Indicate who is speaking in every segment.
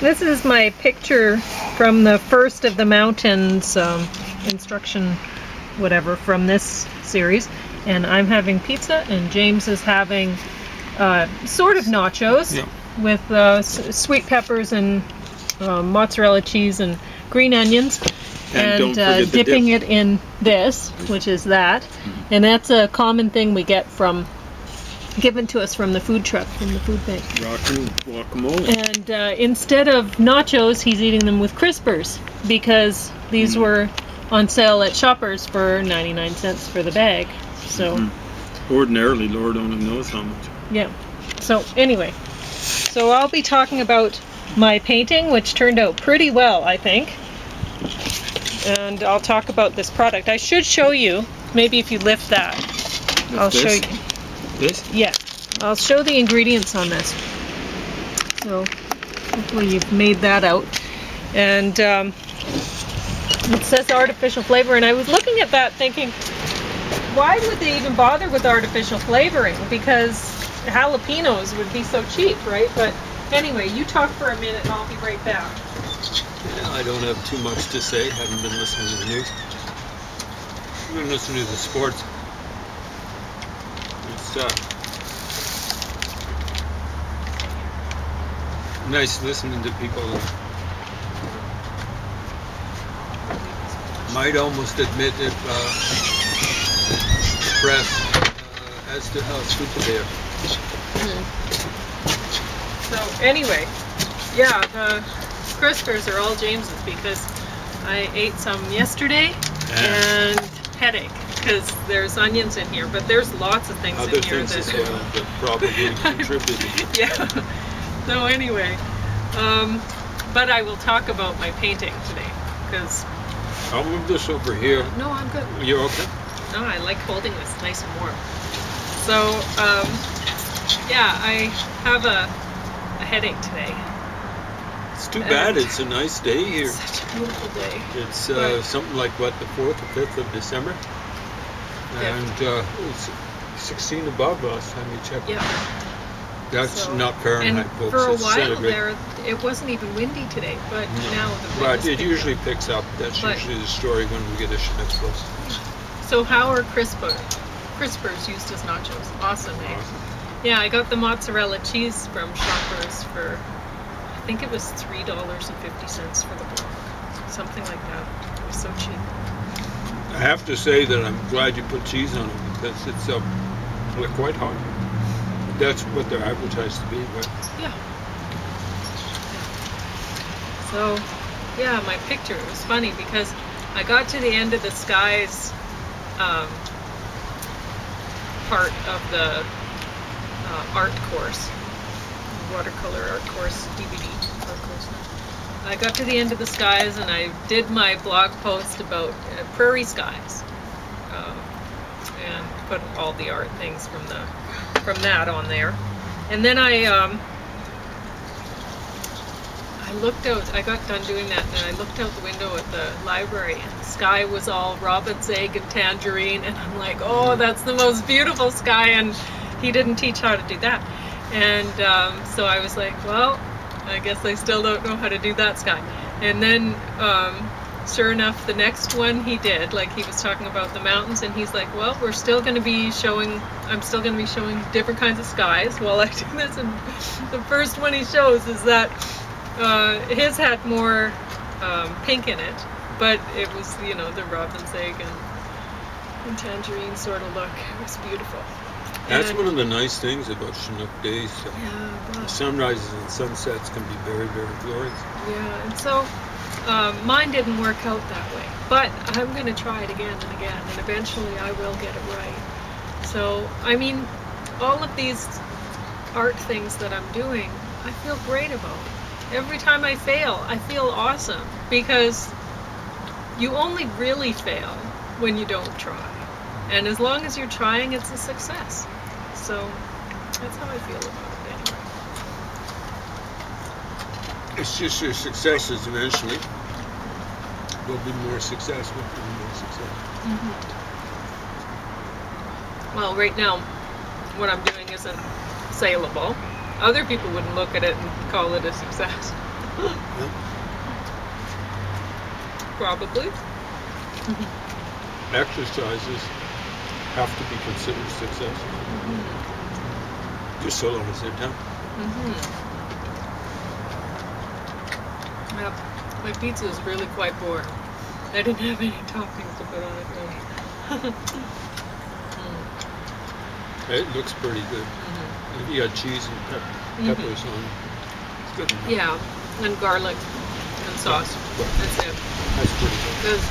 Speaker 1: This is my picture from the first of the mountains instruction, whatever, from this series. And I'm having pizza, and James is having sort of nachos with sweet peppers and mozzarella cheese and green onions, and dipping it in this, which is that. And that's a common thing we get given to us from the food truck, from the food bank.
Speaker 2: Rockin' guacamole.
Speaker 1: And instead of nachos, he's eating them with Crispers, because these were on sale at Shoppers for 99 cents for the bag. So
Speaker 2: ordinarily, Lord only knows how much.
Speaker 1: Yeah. So anyway, so I'll be talking about my painting, which turned out pretty well, I think. And I'll talk about this product. I should show you, maybe if you lift that, I'll show you.
Speaker 2: This?
Speaker 1: Yeah, I'll show the ingredients on this. So hopefully you've made that out. And it says artificial flavor, and I was looking at that thinking, why would they even bother with artificial flavoring? Because jalapenos would be so cheap, right? But anyway, you talk for a minute and I'll be right back.
Speaker 2: Yeah, I don't have too much to say. Haven't been listening to the news. I've been listening to the sports. It's nice listening to people. Might almost admit if press as to how stupid they are.
Speaker 1: So anyway, yeah, the Crispers are all James's, because I ate some yesterday and headache, because there's onions in here, but there's lots of things in here
Speaker 2: that probably contributed.
Speaker 1: Yeah. So anyway, but I will talk about my painting today, because
Speaker 2: I'll move this over here.
Speaker 1: No, I'm good.
Speaker 2: You're okay?
Speaker 1: No, I like holding this nice and warm. So, yeah, I have a headache today.
Speaker 2: It's too bad. It's a nice day here.
Speaker 1: It's such a beautiful day.
Speaker 2: It's something like, what, the 4th or 5th of December? And it's 16 above last time you checked.
Speaker 1: Yeah.
Speaker 2: That's not Fahrenheit, folks.
Speaker 1: For a while there, it wasn't even windy today, but now the wind
Speaker 2: it usually picks up. That's usually the story when we get a Schnitt close.
Speaker 1: So how are Crispers used as nachos? Awesome, eh? Awesome. Yeah, I got the mozzarella cheese from Shoppers for, I think it was $3.50 for the block. Something like that. It was so cheap.
Speaker 2: I have to say that I'm glad you put cheese on it, because it's quite hot. That's what they're advertised to be, but
Speaker 1: yeah. So, yeah, my picture, it was funny because I got to the end of the skies part of the art course, watercolor art course, DVD art course. I got to the end of the skies and I did my blog post about prairie skies, and put all the art things from that on there. And then I looked out, I got done doing that, and I looked out the window at the library, and the sky was all robin's egg and tangerine, and I'm like, oh, that's the most beautiful sky, and he didn't teach how to do that. And so I was like, well, I guess I still don't know how to do that sky. And then sure enough, the next one he did, like he was talking about the mountains, and he's like, well, I'm still going to be showing different kinds of skies while I do this. And the first one he shows is that his had more pink in it, but it was, you know, the robin's egg and tangerine sort of look. It was beautiful.
Speaker 2: That's one of the nice things about Chinook days.
Speaker 1: Yeah,
Speaker 2: sunrises and sunsets can be very, very glorious.
Speaker 1: Yeah, and so mine didn't work out that way, but I'm going to try it again and again, and eventually I will get it right. So, I mean, all of these art things that I'm doing, I feel great about. Every time I fail, I feel awesome, because you only really fail when you don't try. And as long as you're trying, it's a success. So that's how I feel about it anyway.
Speaker 2: It's just your successes eventually will be more successful and more successful.
Speaker 1: Well, right now, what I'm doing isn't saleable. Other people wouldn't look at it and call it a success.
Speaker 2: Yeah.
Speaker 1: Probably.
Speaker 2: Exercises have to be considered successful. Just so long as they're done.
Speaker 1: Yep. My pizza is really quite boring. I didn't have any toppings to put on it really.
Speaker 2: It looks pretty good. If you got cheese and peppers on it, it's good enough.
Speaker 1: Yeah, and garlic and sauce.
Speaker 2: Right.
Speaker 1: That's it.
Speaker 2: That's pretty good.
Speaker 1: Because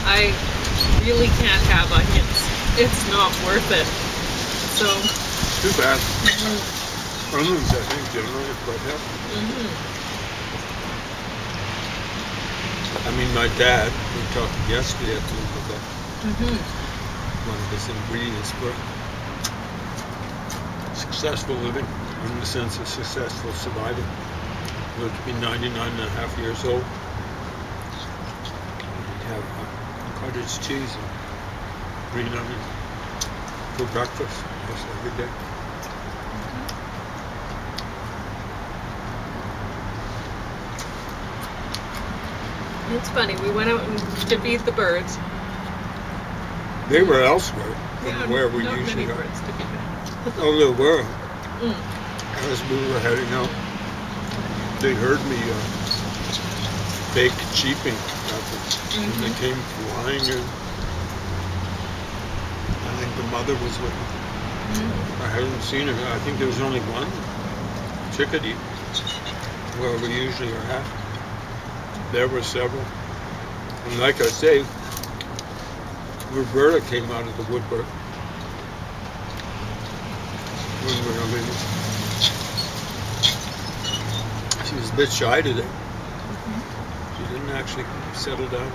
Speaker 1: I really can't have onions. It's not worth it. So.
Speaker 2: Too bad. Onions, I think, generally are quite healthy. I mean, my dad, we talked yesterday at the about one of his ingredients for successful living, in the sense of successful surviving. Lived to be 99.5 years old. He'd have cottage cheese and green onions for breakfast almost every day.
Speaker 1: It's funny, we went out to feed the birds.
Speaker 2: They were elsewhere than
Speaker 1: Yeah,
Speaker 2: where we
Speaker 1: not
Speaker 2: usually
Speaker 1: many
Speaker 2: are.
Speaker 1: birds to be fed.
Speaker 2: Oh, there were. As we were heading out, they heard me fake cheeping at them. And they came flying in. I think the mother was with them. I hadn't seen her. I think there was only one chickadee where we usually are at. There were several. And like I say, Roberta came out of the woodwork when we were leaving. She was a bit shy today. She didn't actually settle down.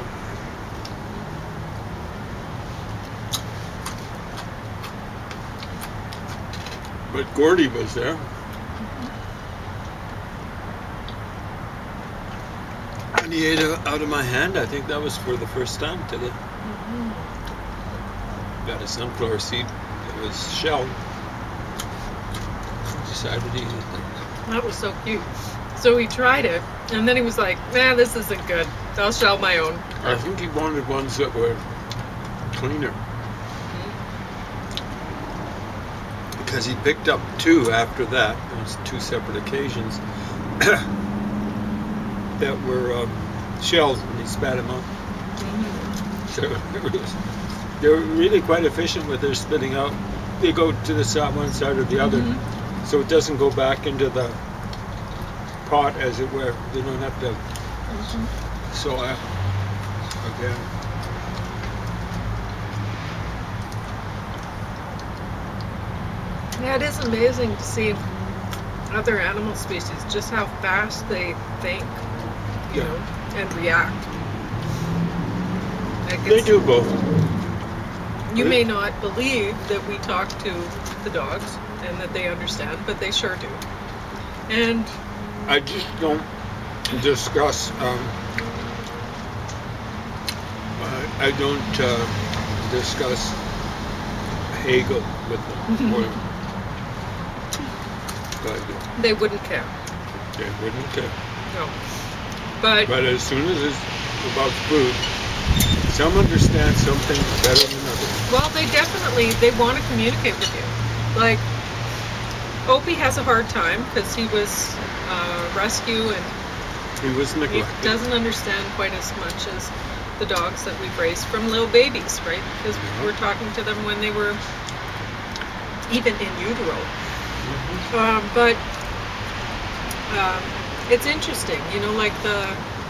Speaker 2: But Gordy was there. And he ate out of my hand. I think that was for the first time today. Got a sunflower seed that was shelled. Decided to eat it.
Speaker 1: That was so cute. So he tried it, and then he was like, "Nah, this isn't good. I'll shell my own."
Speaker 2: I think he wanted ones that were cleaner. Because he picked up two after that. It was two separate occasions. That were shells, and he spat them out. So they were really quite efficient with their spitting out. They go to the side, one side or the other, so it doesn't go back into the pot, as it were. They don't have to saw it again.
Speaker 1: Yeah, it is amazing to see other animal species, just how fast they think, you know, and react. Like
Speaker 2: They do both.
Speaker 1: You may not believe that we talk to the dogs and that they understand, but they sure do. And
Speaker 2: I just don't discuss. I don't discuss Hegel with them. But
Speaker 1: they wouldn't care.
Speaker 2: they wouldn't care.
Speaker 1: No. But
Speaker 2: But as soon as it's about food, some understand something better than others.
Speaker 1: well, they want to communicate with you. Like Opie has a hard time because he was rescue and
Speaker 2: He was
Speaker 1: he
Speaker 2: neglected.
Speaker 1: doesn't understand quite as much as the dogs that we've raised from little babies, right? Because we're talking to them when they were even in utero. But it's interesting, you know, like the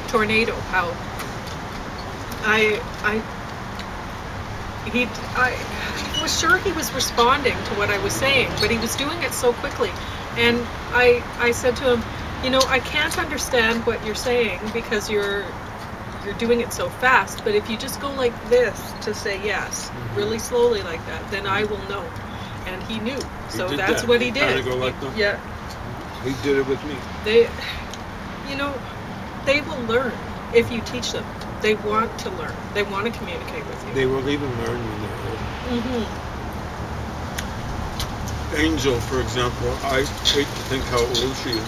Speaker 1: tornado, how I was sure he was responding to what I was saying, but he was doing it so quickly. And I said to him, you know, I can't understand what you're saying because you're doing it so fast, but if you just go like this to say yes, really slowly like that, then I will know. And he knew. So
Speaker 2: did
Speaker 1: that's
Speaker 2: that.
Speaker 1: what he
Speaker 2: He
Speaker 1: did.
Speaker 2: kinda go like that.
Speaker 1: Yeah.
Speaker 2: He did it with me.
Speaker 1: They, you know, they will learn if you teach them. They want to learn. They want to communicate with you.
Speaker 2: They will even learn when they're old. Angel, for example, I hate to think how old she is.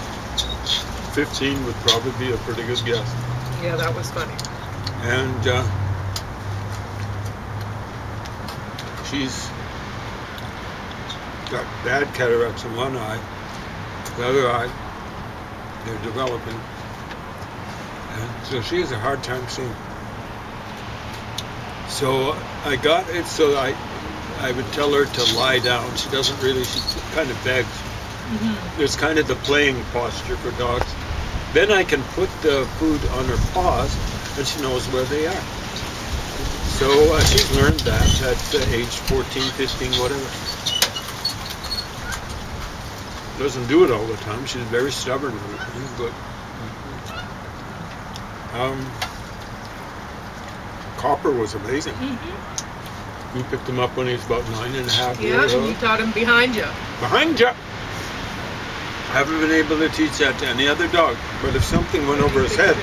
Speaker 2: 15 would probably be a pretty good guess.
Speaker 1: Yeah, that was funny.
Speaker 2: And she's got bad cataracts in one eye. The other eye, they're developing. And so she has a hard time seeing. So I got it so I would tell her to lie down. She doesn't really, she kind of begs. There's kind of the playing posture for dogs. Then I can put the food on her paws and she knows where they are. So she's learned that at age 14, 15, whatever. Doesn't do it all the time. She's very stubborn with it, but Copper was amazing. We picked him up when he was about 9.5 years old.
Speaker 1: Yeah, and you taught him behind you.
Speaker 2: Behind you. Haven't been able to teach that to any other dog, but if something went over his head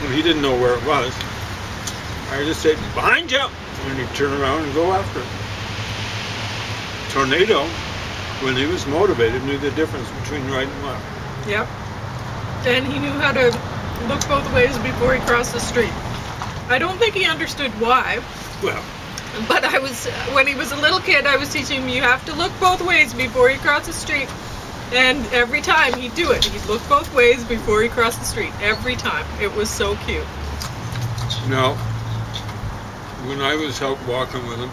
Speaker 2: and he didn't know where it was, I just said, behind you, and he'd turn around and go after it. Tornado, when he was motivated, knew the difference between right and left.
Speaker 1: Yep. And he knew how to look both ways before he crossed the street. I don't think he understood why.
Speaker 2: Well,
Speaker 1: but when he was a little kid, I was teaching him you have to look both ways before you cross the street. And every time he'd do it. He'd look both ways before he crossed the street. Every time. It was so cute.
Speaker 2: now, when I was out walking with him,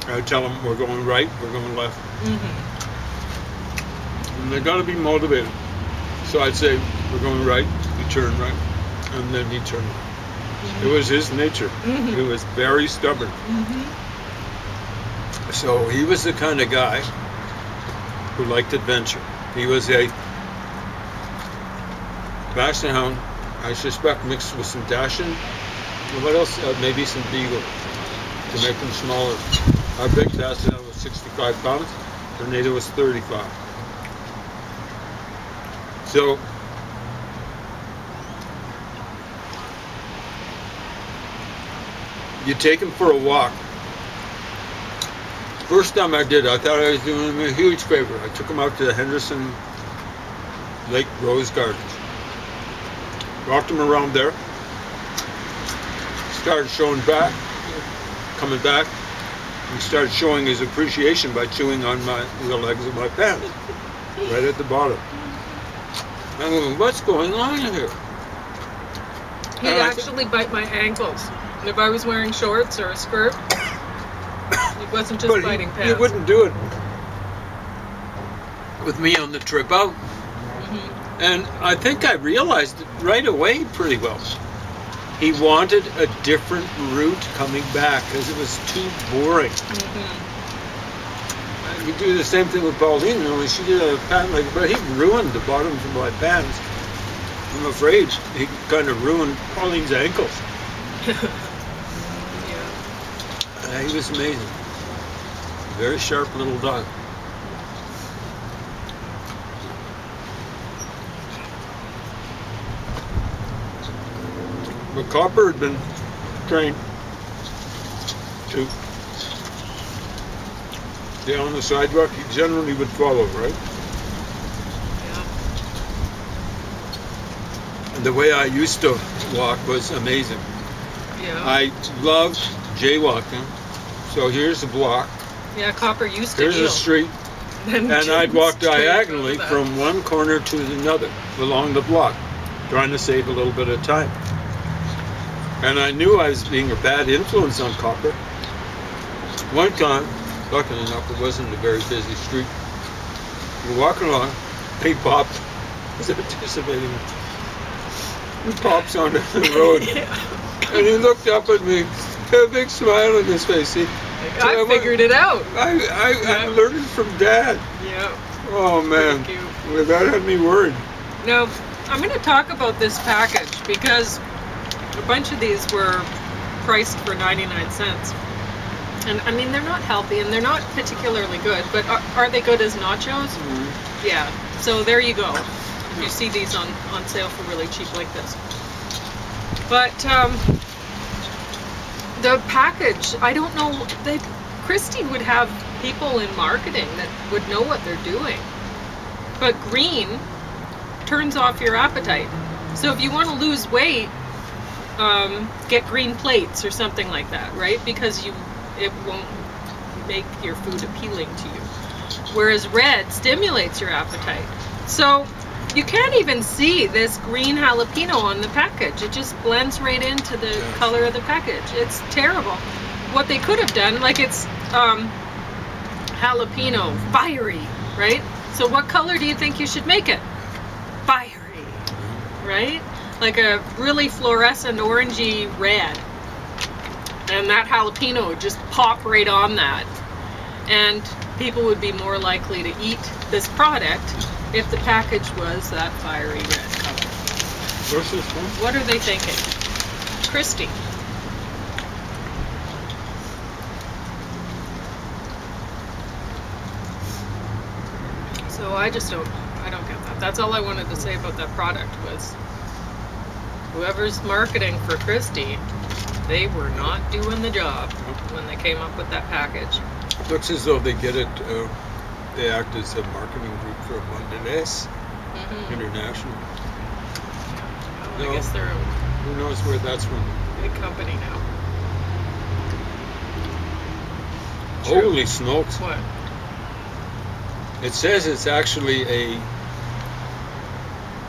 Speaker 2: I'd tell him we're going right, we're going left. And they got to be motivated. So I'd say, we're going right, you turn right, and then he'd turn right. It was his nature. He was very stubborn. So he was the kind of guy who liked adventure. He was a Basset Hound, I suspect, mixed with some Dachshund. What else? Maybe some Beagle to make them smaller. Our big Basset Hound was 65 pounds. Tornado was 35. So you take him for a walk. First time I did, I thought I was doing him a huge favor. I took him out to the Henderson Lake Rose Gardens. Walked him around there. Started showing back, coming back. He started showing his appreciation by chewing on the legs of my pants, right at the bottom. I'm going, what's going on here?
Speaker 1: He'd actually bite my ankles. If I was wearing shorts or a skirt, he wasn't just biting pants.
Speaker 2: He wouldn't do it with me on the trip out. And I think I realized it right away pretty well. He wanted a different route coming back because it was too boring. We do the same thing with Pauline. Only she did a pattern like, but he ruined the bottoms of my pants. I'm afraid he kind of ruined Pauline's ankles. He was amazing. Very sharp little dog. But Copper had been trained to stay on the sidewalk. He generally would follow, right?
Speaker 1: Yeah.
Speaker 2: And the way I used to walk was amazing.
Speaker 1: Yeah.
Speaker 2: I loved jaywalking. So here's the block.
Speaker 1: Yeah, Copper used to
Speaker 2: Here's the street. And I'd walk diagonally from one corner to another along the block, trying to save a little bit of time. And I knew I was being a bad influence on Copper. One time, luckily enough, it wasn't a very busy street. We're walking along, he popped. I was anticipating it. He pops onto the road. And he looked up at me, had a big smile on his face. See,
Speaker 1: I figured it out.
Speaker 2: I learned from Dad.
Speaker 1: Yeah.
Speaker 2: Oh man, well, that had me worried.
Speaker 1: Now, I'm going to talk about this package because a bunch of these were priced for 99 cents. And I mean, they're not healthy and they're not particularly good, but are they good as nachos? Yeah. So there you go. You see these on sale for really cheap like this. But the package, I don't know, Christy would have people in marketing that would know what they're doing. But green turns off your appetite. So if you want to lose weight, get green plates or something like that, right? Because it won't make your food appealing to you. Whereas red stimulates your appetite. So you can't even see this green jalapeno on the package. It just blends right into the color of the package. It's terrible. What they could have done, like it's jalapeno, fiery, right? So what color do you think you should make it? Fiery, right? Like a really fluorescent orangey red. And that jalapeno would just pop right on that. And people would be more likely to eat this product if the package was that fiery red color.
Speaker 2: Where's this from?
Speaker 1: What are they thinking? Christy. So I don't get that. That's all I wanted to say about that product was whoever's marketing for Christy, they were not doing the job when they came up with that package.
Speaker 2: Looks as though they get it, they act as a marketing group for Mondelez International.
Speaker 1: Well, I guess they're
Speaker 2: who knows where that's from.
Speaker 1: a big company now.
Speaker 2: Holy smokes.
Speaker 1: What?
Speaker 2: It says it's actually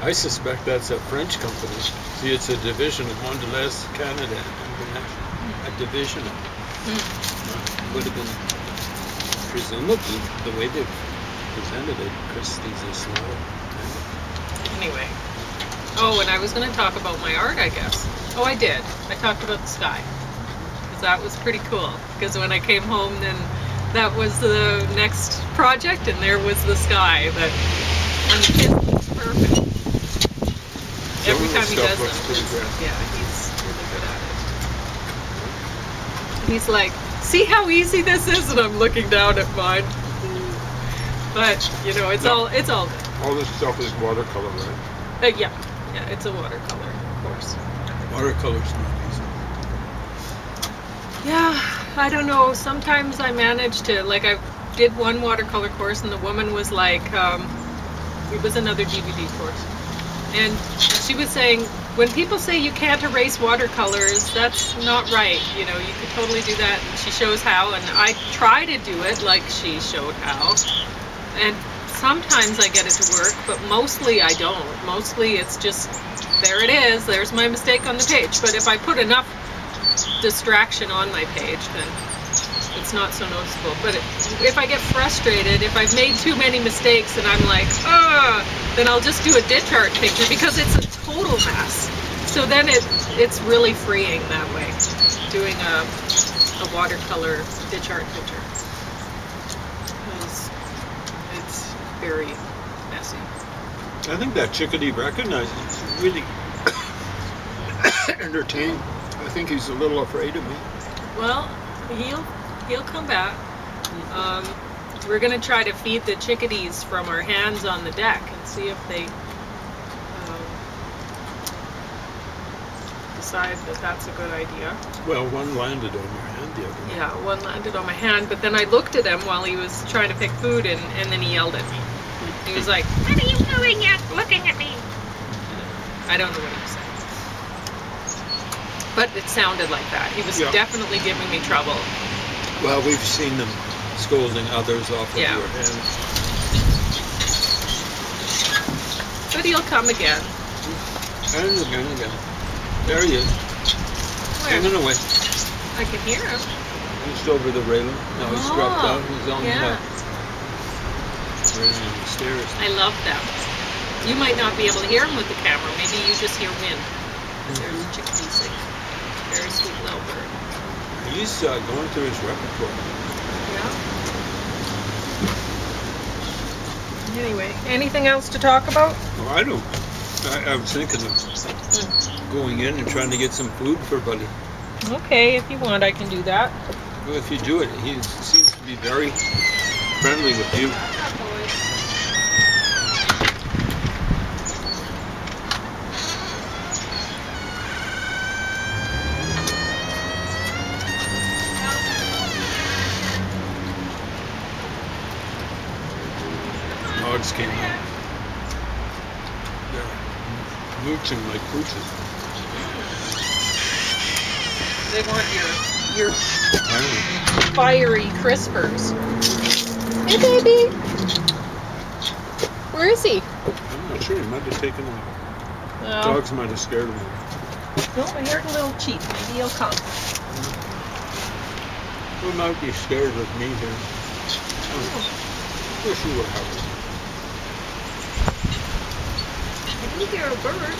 Speaker 2: I suspect that's a French company. See, it's a division of Mondelez Canada International. A division of would have been presumably the way they presented it. Christie's is small.
Speaker 1: Anyway. Oh, and I was going to talk about my art, I guess. Oh, I did. I talked about the sky. Because that was pretty cool. Because when I came home, then that was the next project, and there was the sky. That, and the kid looks perfect. Every time he does them, yeah, he's really good at it. He's like, see how easy this is? And I'm looking down at mine. But, you know, it's all good.
Speaker 2: All this stuff is watercolor, right?
Speaker 1: Yeah, it's a watercolor, of course.
Speaker 2: Watercolor's not easy.
Speaker 1: Yeah, I don't know. Sometimes I manage to, like, I did one watercolor course, and the woman was like, it was another DVD course. And she was saying, when people say you can't erase watercolors, that's not right. You know, you could totally do that. And she shows how, and I try to do it like she showed how. And sometimes I get it to work, but mostly I don't. Mostly it's just, there it is, there's my mistake on the page. But if I put enough distraction on my page, then it's not so noticeable. But if I get frustrated, if I've made too many mistakes and I'm like, then I'll just do a ditch art picture because it's a total mess. So then it's really freeing that way, doing a watercolor ditch art picture. Because it's very messy.
Speaker 2: I think that chickadee recognizes it's really entertaining. I think he's a little afraid of me.
Speaker 1: Well, he'll come back. We're going to try to feed the chickadees from our hands on the deck and see if they decide that that's a good idea.
Speaker 2: Well, one landed on your hand the other day.
Speaker 1: Yeah, one landed on my hand, but then I looked at him while he was trying to pick food, and then he yelled at me. He was like, "What are you doing yet? Looking at me?" I don't know what he was saying. But it sounded like that. He was definitely giving me trouble.
Speaker 2: Well, we've seen them scolding others off of your hand.
Speaker 1: But he'll come again.
Speaker 2: And again. There he is.
Speaker 1: Where?
Speaker 2: Hanging away.
Speaker 1: I can hear him.
Speaker 2: He's over the railing. Now he's dropped out. He's on the stairs.
Speaker 1: I love them. You might not be able to hear him with the camera. Maybe you just hear wind. There's chickadees like very sweet little bird.
Speaker 2: He's going through his repertoire.
Speaker 1: Yeah. Anyway, anything else to talk about?
Speaker 2: Well, I don't. I was thinking of going in and trying to get some food for Buddy.
Speaker 1: Okay, if you want, I can do that.
Speaker 2: Well, if you do it, he seems to be very friendly with you. Dogs came out. mooching like pooches.
Speaker 1: They want your
Speaker 2: I don't know.
Speaker 1: fiery crispers. Hey, baby. Where is he?
Speaker 2: I'm not sure. He might have taken off.
Speaker 1: Oh.
Speaker 2: Dogs might have scared him.
Speaker 1: No, I heard a little cheep. Maybe he'll come.
Speaker 2: He might be scared with me here. We'll see what happens.
Speaker 1: I do hear a bird.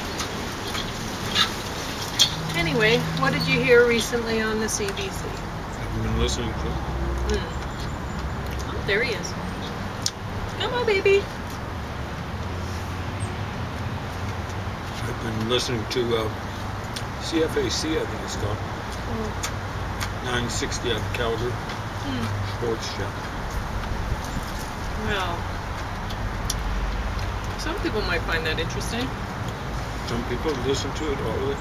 Speaker 1: Anyway, what did you hear recently on the CBC?
Speaker 2: I've been listening to it.
Speaker 1: Oh, there he is. Come on, baby.
Speaker 2: I've been listening to CFAC, I think it's called. 960 out of Calgary. Sports channel.
Speaker 1: Well, some people might find that interesting.
Speaker 2: Some people listen to it all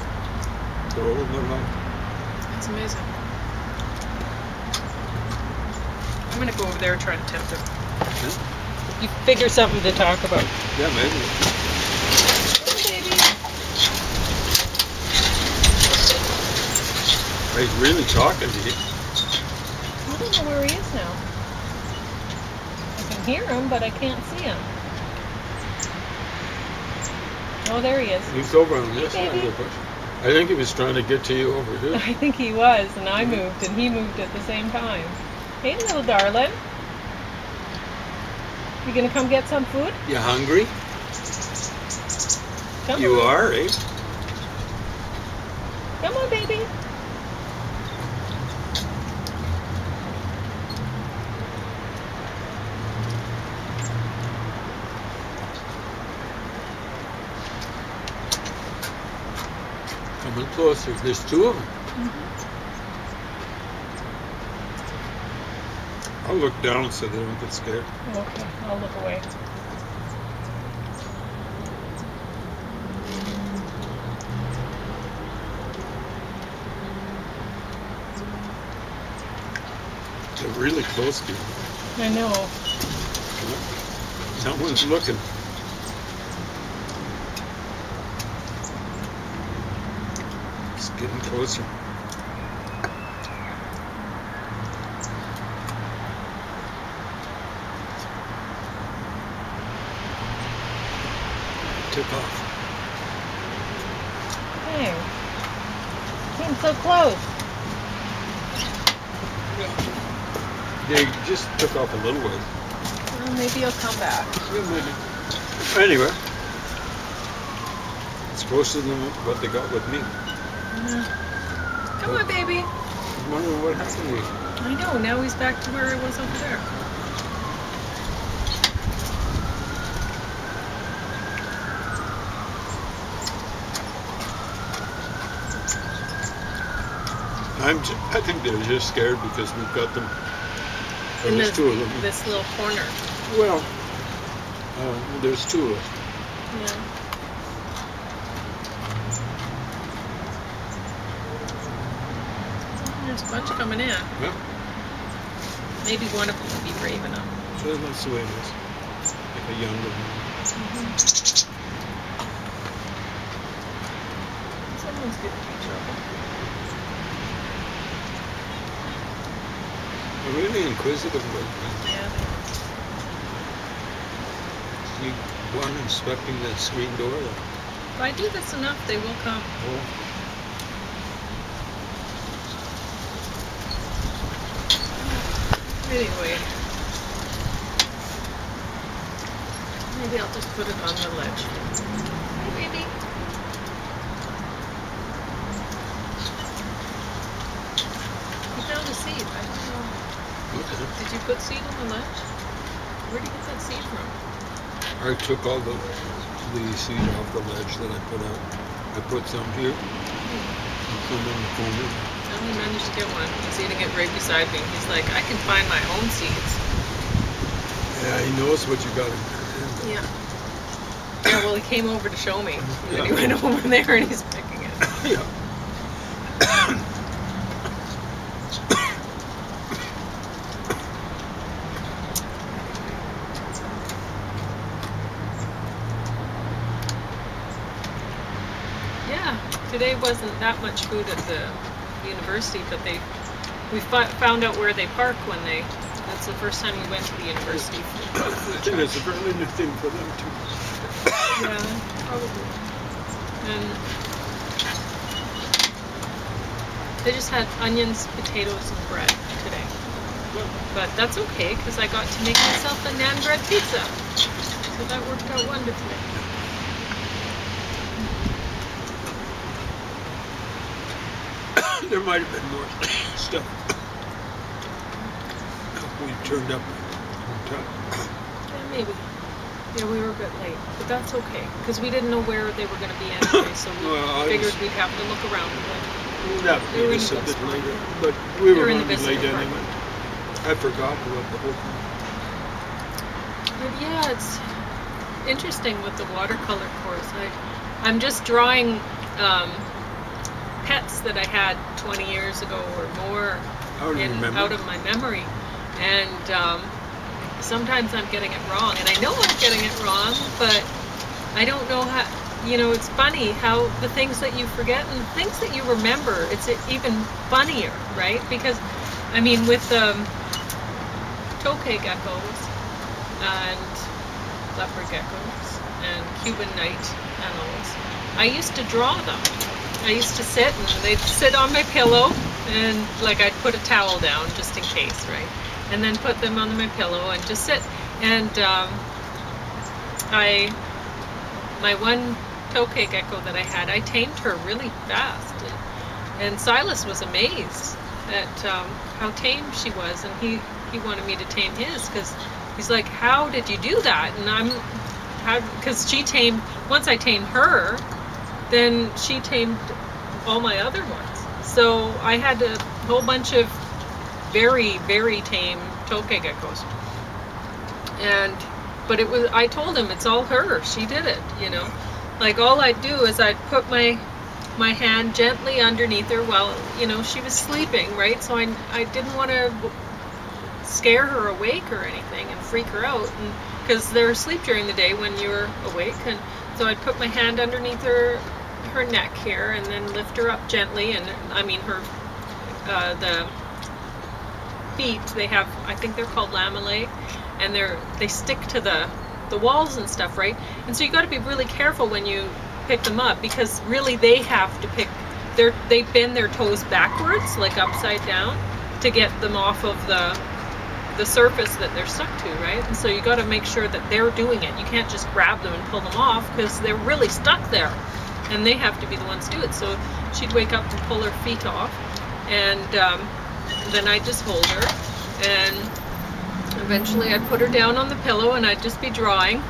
Speaker 2: their whole life.
Speaker 1: That's amazing. I'm gonna go over there and try to tempt him.
Speaker 2: Yeah.
Speaker 1: You figure something to talk about.
Speaker 2: Yeah, maybe.
Speaker 1: Hey, baby.
Speaker 2: He's really talking to you.
Speaker 1: I don't know where he is now. I can hear him, but I can't see him. Oh, there he is.
Speaker 2: He's over on this
Speaker 1: Hey,
Speaker 2: side of
Speaker 1: baby.
Speaker 2: the bush. I think he was trying to get to you over here.
Speaker 1: I think he was, and I moved, and he moved at the same time. Hey, little darling. You gonna come get some food?
Speaker 2: You hungry?
Speaker 1: Come
Speaker 2: You
Speaker 1: on.
Speaker 2: are, eh?
Speaker 1: Come on, baby.
Speaker 2: Coming closer. There's two of them. I'll look down so they don't get scared.
Speaker 1: Okay, I'll look away.
Speaker 2: They're really close to you.
Speaker 1: I know.
Speaker 2: Someone's looking. It's getting closer. Took off.
Speaker 1: Hey. Came so close.
Speaker 2: They just took off a little ways.
Speaker 1: Well, maybe he'll come back.
Speaker 2: Yeah, maybe. Anyway, it's closer than what they got with me.
Speaker 1: Come on, baby.
Speaker 2: I'm wondering what happened to you.
Speaker 1: I know. Now he's back to where I was over there.
Speaker 2: I think they're just scared because we've got them.
Speaker 1: In
Speaker 2: There's two of them.
Speaker 1: this little corner.
Speaker 2: Well, there's two of us.
Speaker 1: Yeah. There's a bunch coming in.
Speaker 2: Yeah.
Speaker 1: Maybe one of them will be brave enough.
Speaker 2: So that's the way it is. Like a younger one.
Speaker 1: Someone's good to be trouble.
Speaker 2: They're really inquisitive about that.
Speaker 1: Yeah,
Speaker 2: You one inspecting that screen door.
Speaker 1: if I do this enough, they will come.
Speaker 2: Oh.
Speaker 1: Anyway. Maybe I'll just put it on the ledge. Hey, baby. I found a seed. I don't know.
Speaker 2: Okay.
Speaker 1: Did you put seed on the ledge? Where did you get that seed from?
Speaker 2: I took all the seed off the ledge that I put out. I put some here, and some in the corner.
Speaker 1: Well, he managed to get one. He's eating it right beside me. He's like, I can find my own seeds.
Speaker 2: Yeah, he knows what you got in there.
Speaker 1: Yeah. Yeah, well, he came over to show me. And then he went over there and he's picking it.
Speaker 2: Yeah.
Speaker 1: Today wasn't that much food at the university, but we found out where they park when they. That's the first time we went to the university.
Speaker 2: I think it's a fairly new thing for them too.
Speaker 1: Yeah, probably. And they just had onions, potatoes, and bread today. But that's okay, because I got to make myself a naan bread pizza. So that worked out wonderfully.
Speaker 2: There might have been more stuff. We turned up on time.
Speaker 1: Yeah, maybe. Yeah, we were a bit late, but that's okay, because we didn't know where they were going to be anyway, so we figured we'd have to look around a bit.
Speaker 2: That
Speaker 1: They were
Speaker 2: made us a
Speaker 1: in the
Speaker 2: bit
Speaker 1: bus
Speaker 2: later, but we were
Speaker 1: in
Speaker 2: going
Speaker 1: the
Speaker 2: to be late
Speaker 1: visitor
Speaker 2: anyway. I forgot about the whole thing.
Speaker 1: But yeah, it's interesting with the watercolor course. I'm just drawing pets that I had 20 years ago or more out of my memory, and sometimes I'm getting it wrong, and I know I'm getting it wrong, but I don't know how. You know, it's funny how the things that you forget and the things that you remember, it's even funnier, right? Because, I mean, with Tokay geckos and leopard geckos and Cuban night animals, I used to draw them. I used to sit, and they'd sit on my pillow, and like I'd put a towel down just in case, right? And then put them on my pillow and just sit. And my one Tokay gecko that I had, I tamed her really fast, and Silas was amazed at how tame she was, and he wanted me to tame his, because he's like, how did you do that? And because she tamed, once I tamed her, then she tamed all my other ones, so I had a whole bunch of very, very tame Tokay geckos, but I told him it's all her, she did it, you know. Like, all I'd do is I'd put my hand gently underneath her while, you know, she was sleeping, right? So I didn't want to scare her awake or anything and freak her out, because they're asleep during the day when you're awake. And so I'd put my hand underneath her neck here, and then lift her up gently. And I mean, the feet, they have, I think they're called lamellae, and they stick to the walls and stuff, right? And so you got to be really careful when you pick them up, because really they have to they bend their toes backwards, like upside down, to get them off of the surface that they're stuck to, right? And so you got to make sure that they're doing it. You can't just grab them and pull them off, because they're really stuck there, and they have to be the ones to do it. So she'd wake up and pull her feet off, and then I'd just hold her, and eventually I'd put her down on the pillow, and I'd just be drawing,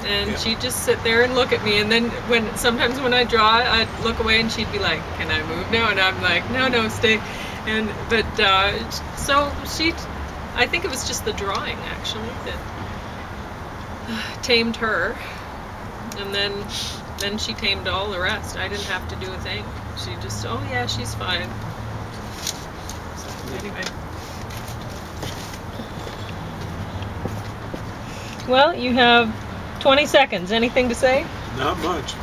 Speaker 1: and she'd just sit there and look at me. And then sometimes when I draw, I'd look away, and she'd be like, "Can I move now?" And I'm like, "No, stay." So I think it was just the drawing actually that tamed her, and then she tamed all the rest. I didn't have to do a thing. She just, oh yeah, she's fine. So anyway. Well, you have 20 seconds. Anything to say?
Speaker 2: Not much.